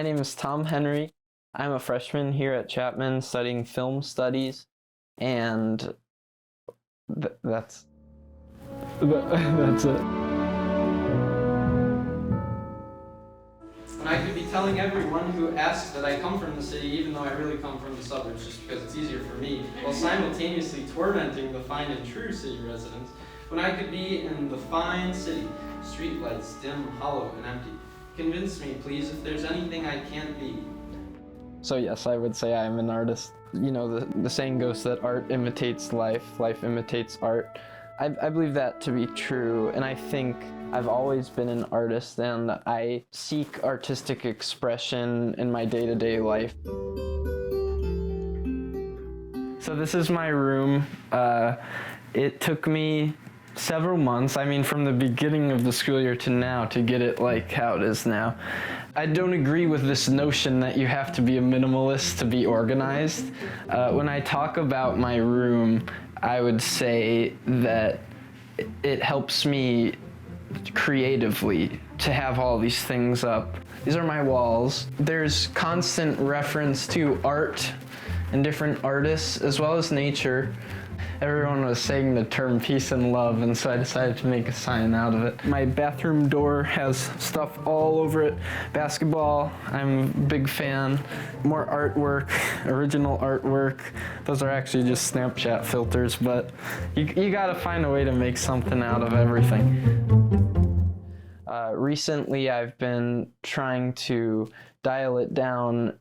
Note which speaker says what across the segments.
Speaker 1: My name is Tom Henry. I'm a freshman here at Chapman studying film studies, and that's it. And I could be telling everyone who asks that I come from the city, even though I really come from the suburbs, just because it's easier for me, while simultaneously tormenting the fine and true city residents, when I could be in the fine city, streetlights dim, hollow, and empty. Convince me, please, if there's anything I can't be. So yes, I would say I am an artist. You know, the saying goes that art imitates life, life imitates art. I believe that to be true, and I think I've always been an artist, and I seek artistic expression in my day-to-day life. So this is my room. It took me several months, I mean from the beginning of the school year to now, to get it like how it is now. I don't agree with this notion that you have to be a minimalist to be organized. When I talk about my room, I would say that it helps me creatively to have all these things up. These are my walls. There's constant reference to art and different artists as well as nature. Everyone was saying the term peace and love, and so I decided to make a sign out of it. My bathroom door has stuff all over it. Basketball, I'm a big fan. More artwork, original artwork. Those are actually just Snapchat filters, but you gotta find a way to make something out of everything. Recently, I've been trying to dial it down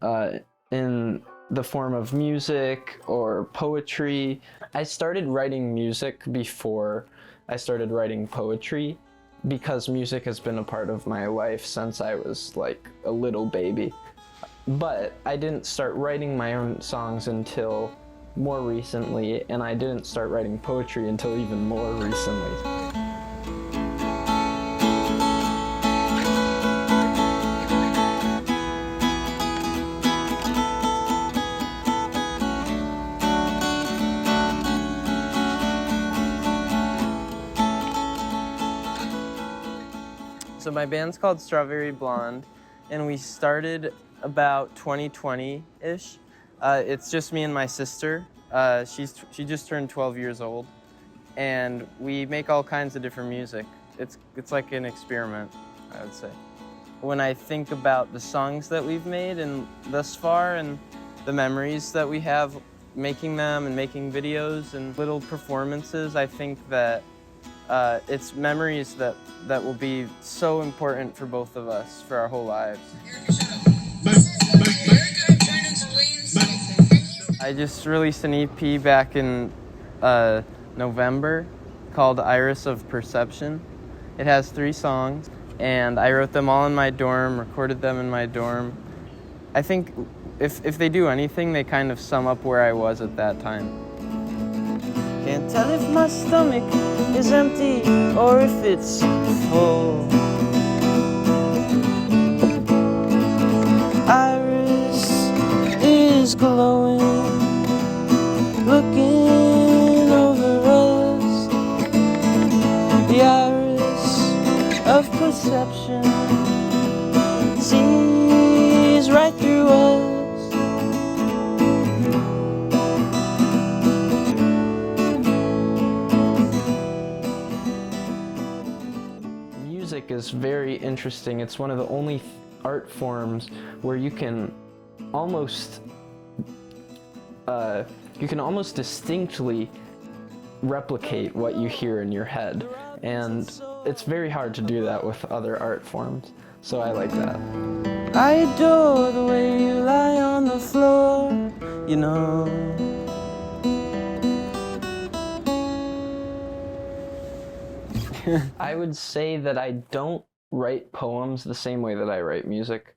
Speaker 1: in the form of music or poetry. I started writing music before I started writing poetry because music has been a part of my life since I was like a little baby. But I didn't start writing my own songs until more recently, and I didn't start writing poetry until even more recently. So my band's called Strawberry Blonde, and we started about 2020-ish. It's just me and my sister. She just turned 12 years old, and we make all kinds of different music. It's like an experiment, I would say. When I think about the songs that we've made and thus far, and the memories that we have making them and making videos and little performances, I think that it's memories that will be so important for both of us for our whole lives. I just released an EP back in November called Iris of Perception. It has 3 songs, and I wrote them all in my dorm, recorded them in my dorm. I think if they do anything, they kind of sum up where I was at that time. Can't tell if my stomach is empty or if it's full. Iris is glowing, looking over us. The iris of perception sees right through us. Music is very interesting. It's one of the only art forms where you can almost distinctly replicate what you hear in your head, and it's very hard to do that with other art forms, so I like that. I adore the way you lie on the floor, you know. I would say that I don't write poems the same way that I write music.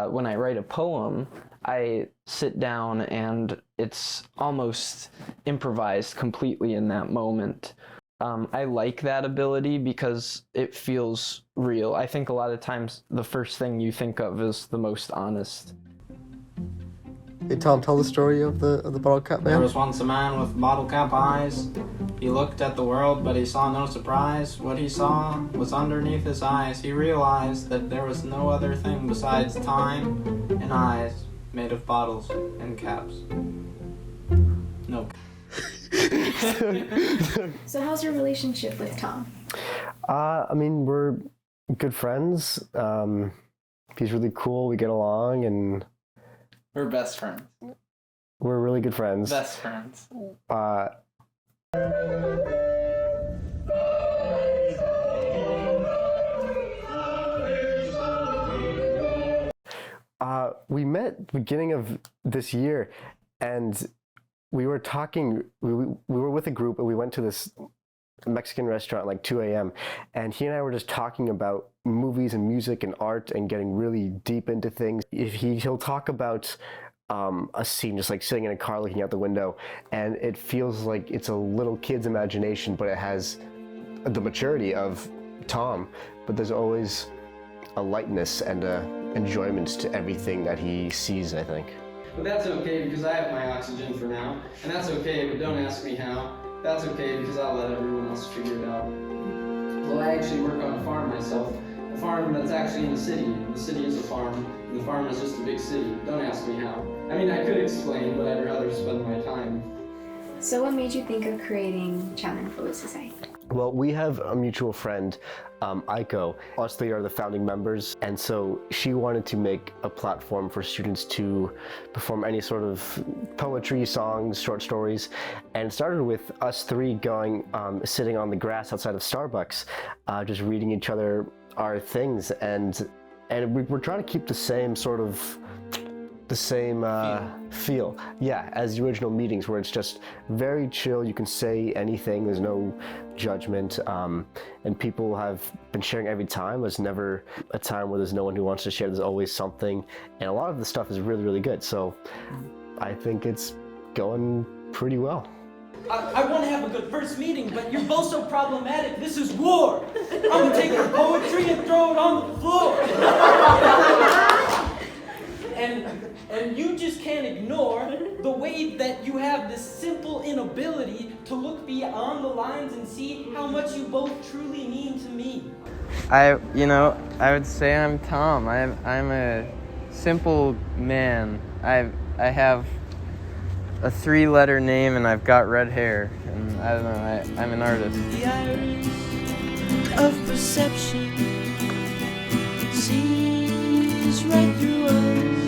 Speaker 1: When I write a poem, I sit down and it's almost improvised completely in that moment. I like that ability because it feels real. I think a lot of times the first thing you think of is the most honest.
Speaker 2: Hey Tom, tell the story of the bottle cap man.
Speaker 3: There was once a man with bottle cap eyes.
Speaker 2: He looked at the world, but he saw no surprise. What he saw was underneath his eyes. He realized that there was no other thing besides time and eyes made of bottles and caps. No.
Speaker 3: So how's your relationship with Tom?
Speaker 4: I mean, we're good friends. He's really cool. We get along, and
Speaker 1: We're best friends.
Speaker 4: we're really good friends.
Speaker 1: Best friends.
Speaker 4: We met beginning of this year, and we were talking. We were with a group, and we went to this Mexican restaurant like 2 a.m. and he and I were just talking about movies and music and art and getting really deep into things. He'll talk about a scene just like sitting in a car looking out the window, and it feels like it's a little kid's imagination, but it has the maturity of Tom, but there's always a lightness and a enjoyment to everything that he sees, I think.
Speaker 1: But that's okay because I have my oxygen for now. And that's okay, but don't ask me how. That's okay because I'll let everyone else figure it out. Well, I actually work on a farm myself. A farm that's actually in the city. The city is a farm, and the farm is just a big city. Don't ask me how. I mean, I could explain, but I'd rather spend my time.
Speaker 3: So what made you think of creating Challenge Poet Society?
Speaker 4: Well, we have a mutual friend, Aiko. Us three are the founding members, and so she wanted to make a platform for students to perform any sort of poetry, songs, short stories, and it started with us three going, sitting on the grass outside of Starbucks, just reading each other our things, and we're trying to keep the same sort of feel, yeah, as the original meetings, where it's just very chill. You can say anything, there's no judgment, and people have been sharing every time. There's never a time where there's no one who wants to share. There's always something, and a lot of the stuff is really, really good, so I think it's going pretty well.
Speaker 5: I want to have a good first meeting, but you're both so problematic. This is war. I'm gonna take your poetry and throw it on the floor. And you just can't ignore the way that you have this simple inability to look beyond the lines and see how much you both truly mean to me.
Speaker 1: I would say I'm Tom. I'm a simple man. I have a 3-letter name and I've got red hair. And I don't know, I'm an artist.
Speaker 5: The iris of perception sees right through us.